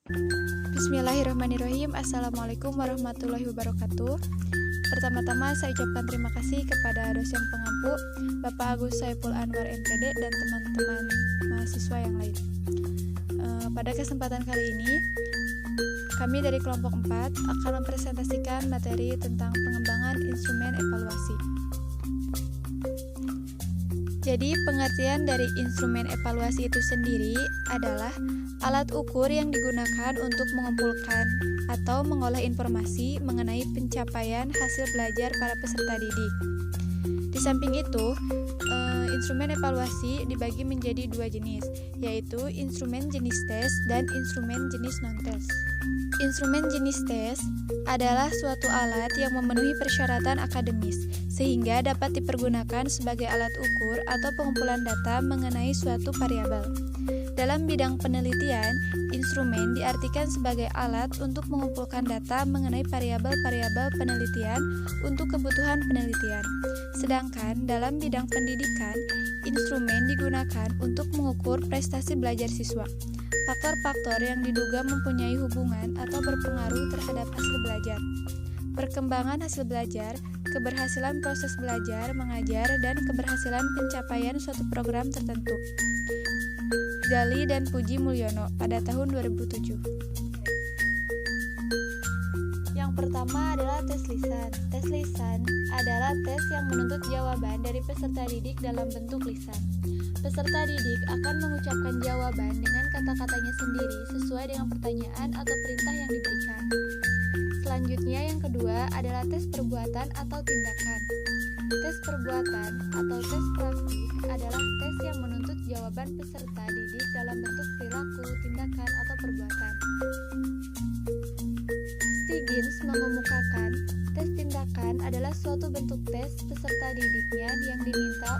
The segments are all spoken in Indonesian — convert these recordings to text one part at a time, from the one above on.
Bismillahirrahmanirrahim. Assalamualaikum warahmatullahi wabarakatuh. Pertama-tama saya ucapkan terima kasih kepada dosen pengampu Bapak Agus Saiful Anwar MPD dan teman-teman mahasiswa yang lain. Pada kesempatan kali ini, kami dari kelompok 4 akan mempresentasikan materi tentang pengembangan instrumen evaluasi. Jadi, pengertian dari instrumen evaluasi itu sendiri adalah alat ukur yang digunakan untuk mengumpulkan atau mengolah informasi mengenai pencapaian hasil belajar para peserta didik. Di samping itu, instrumen evaluasi dibagi menjadi dua jenis, yaitu instrumen jenis tes dan instrumen jenis non-tes. Instrumen jenis tes adalah suatu alat yang memenuhi persyaratan akademis, sehingga dapat dipergunakan sebagai alat ukur atau pengumpulan data mengenai suatu variabel. Dalam bidang penelitian, instrumen diartikan sebagai alat untuk mengumpulkan data mengenai variabel-variabel penelitian untuk kebutuhan penelitian. Sedangkan dalam bidang pendidikan, instrumen digunakan untuk mengukur prestasi belajar siswa. Faktor-faktor yang diduga mempunyai hubungan atau berpengaruh terhadap hasil belajar. Perkembangan hasil belajar, keberhasilan proses belajar, mengajar, dan keberhasilan pencapaian suatu program tertentu. Gali dan Puji Mulyono pada tahun 2007. Yang pertama adalah tes lisan. Tes lisan adalah tes yang menuntut jawaban dari peserta didik dalam bentuk lisan. Peserta didik akan mengucapkan jawaban dengan kata-katanya sendiri sesuai dengan pertanyaan atau perintah yang diberikan. Selanjutnya yang kedua adalah tes perbuatan atau tindakan. Tes perbuatan atau tes praktik adalah tes yang menuntut jawaban peserta didik dalam bentuk perilaku, tindakan, atau perbuatan. Stiggins mengemukakan tes tindakan adalah suatu bentuk tes peserta didiknya yang diminta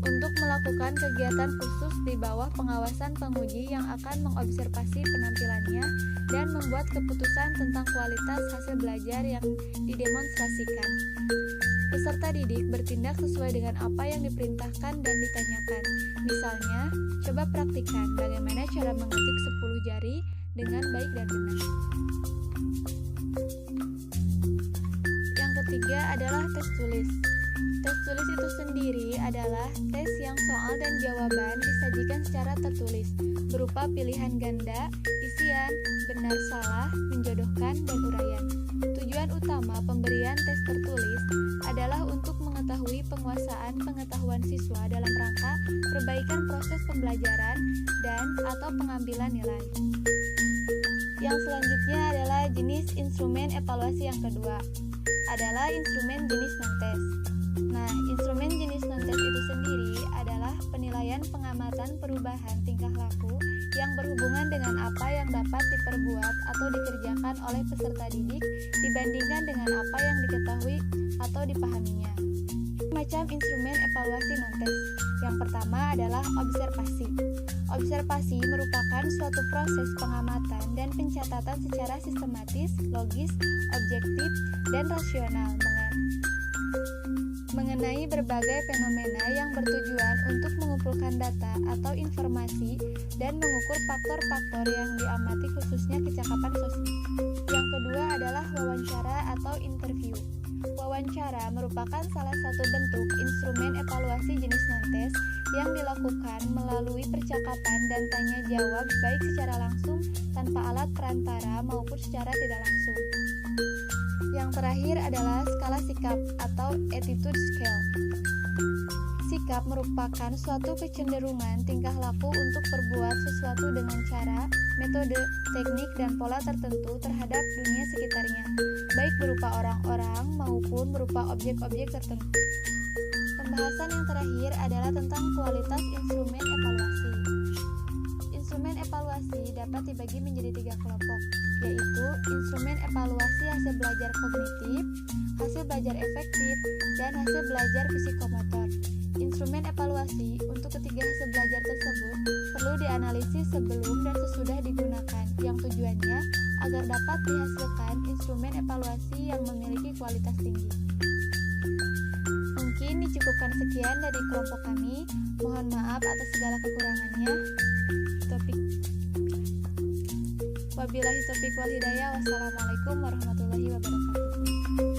untuk melakukan kegiatan khusus di bawah pengawasan penguji yang akan mengobservasi penampilannya dan membuat keputusan tentang kualitas hasil belajar yang didemonstrasikan. Peserta didik bertindak sesuai dengan apa yang diperintahkan dan ditanyakan. Misalnya, coba praktikkan bagaimana cara mengetik 10 jari dengan baik dan benar. Yang ketiga adalah tes tulis. Tes tulis itu sendiri adalah tes yang soal dan jawaban disajikan secara tertulis, berupa pilihan ganda, isian, benar salah, menjodohkan, dan uraian. Tujuan utama pemberian tes tertulis adalah untuk mengetahui penguasaan pengetahuan siswa dalam rangka perbaikan proses pembelajaran dan atau pengambilan nilai. Yang selanjutnya adalah jenis instrumen evaluasi yang kedua, adalah instrumen jenis non-tes. Nah, instrumen jenis non-tes itu sendiri adalah penilaian pengamatan perubahan tingkah laku yang berhubungan dengan apa yang dapat diperbuat atau dikerjakan oleh peserta didik dibandingkan dengan apa yang diketahui atau dipahaminya. Macam instrumen evaluasi non-tes. Yang pertama adalah observasi. Observasi merupakan suatu proses pengamatan dan pencatatan secara sistematis, logis, objektif, dan rasional mengenai berbagai fenomena yang bertujuan untuk mengumpulkan data atau informasi dan mengukur faktor-faktor yang diamati khususnya kecakapan sosial. Yang kedua adalah wawancara atau interview. Wawancara merupakan salah satu bentuk instrumen evaluasi jenis non-tes yang dilakukan melalui percakapan dan tanya jawab baik secara langsung tanpa alat perantara maupun secara tidak langsung. Yang terakhir adalah skala sikap atau attitude scale. Sikap merupakan suatu kecenderungan tingkah laku untuk berbuat sesuatu dengan cara, metode, teknik, dan pola tertentu terhadap dunia sekitarnya, baik berupa orang-orang maupun berupa objek-objek tertentu. Pembahasan yang terakhir adalah tentang kualitas instrumen evaluasi. Instrumen evaluasi dapat dibagi menjadi 3 kelompok, yaitu instrumen evaluasi hasil belajar kognitif, hasil belajar efektif, dan hasil belajar psikomotor. Instrumen evaluasi untuk ketiga hasil belajar tersebut perlu dianalisis sebelum dan sesudah digunakan, yang tujuannya agar dapat dihasilkan instrumen evaluasi yang memiliki kualitas tinggi. Mungkin dicukupkan sekian dari kelompok kami. Mohon maaf atas segala kekurangannya. Wabillahi taufiq wal hidayah. Wassalamualaikum warahmatullahi wabarakatuh.